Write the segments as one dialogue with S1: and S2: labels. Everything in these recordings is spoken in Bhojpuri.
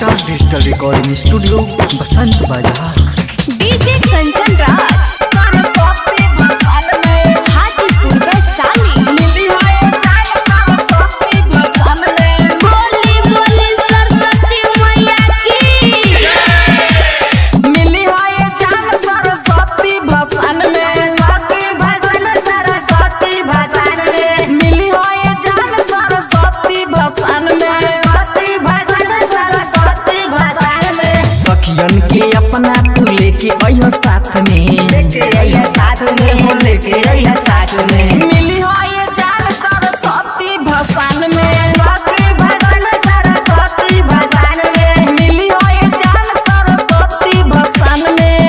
S1: स्टार डिजिटल रिकॉर्डिंग स्टूडियो बसंत बाजार।
S2: डीजे कंचन राज हाजीपुर वैशाली मिली है सरस्वती भसान में। बोली बोली सरस्वती मैया की मिली है जान सरस्वती भसान में। सरस्वती भसान में मिली है जान सरस्वती भसान में। सरस्वती भसान में
S1: सखियन के अपना तू लेके अइह साथ में,
S2: मिली है ये जान सरस्वती भसान में। सरस्वती भसान में मिली है ये जान सरस्वती भसान में।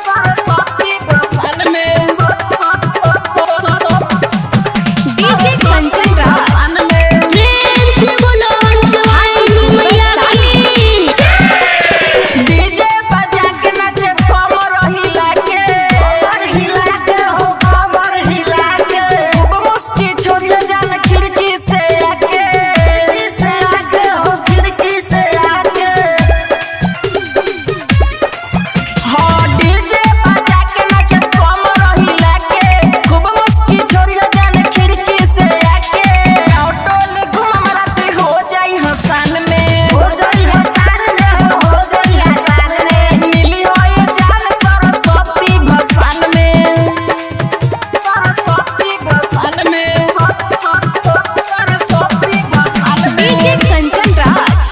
S2: सरस्वती भसान में डीजे कंचन राज प्रेम से बोलो हंसवाई मैया की। डीजे बजा के नाचे कमर हिला के खूब मुस्की छोड़ियो जान खिड़की से आके। हाँ डीजे बजा के नाचे कमर हिला के खूब मुस्की छोड़ियो जान खिड़की से आके। ऑटोली घूम राती हो जाई हसान में। मिली हो ये जान सरस्वती भसान में। सरस्वती भसान में सरस्वती भसान में डीजे कंचन राज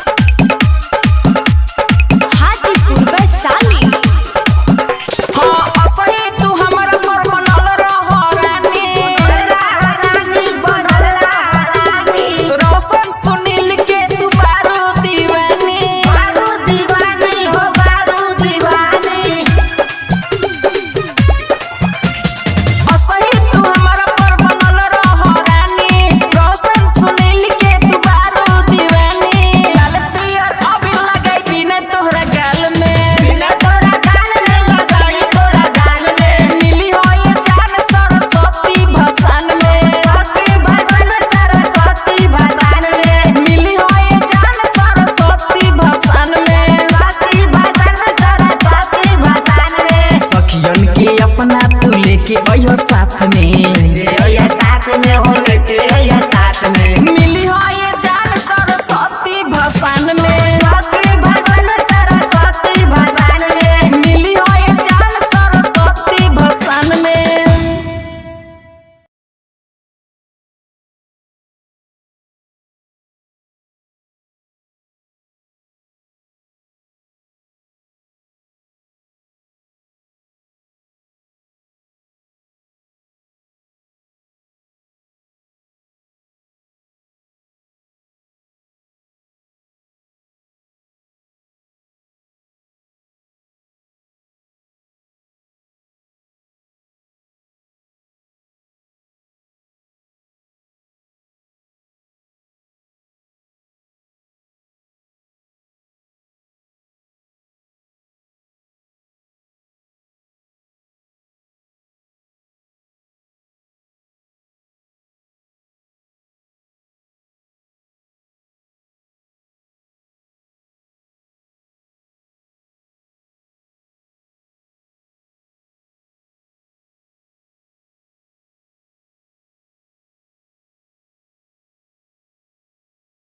S2: हाजीपुर वैशाली। हाँ असही तू हमरा पर बनल रह रानी। रोशन सुनील के तू बारू दीवानी। असही तू हमरा पर बनल रह रानी। रोशन सुनील के तू बारू दीवानी। लाल पियर अबीर लगाई बिना तोहरा गाल में। मिली हो ये जान सरस्वती भसान में। मिली हो ये जान सरस्वती भसान में।
S1: सखियन के अपना तू लेके अइह साथ में।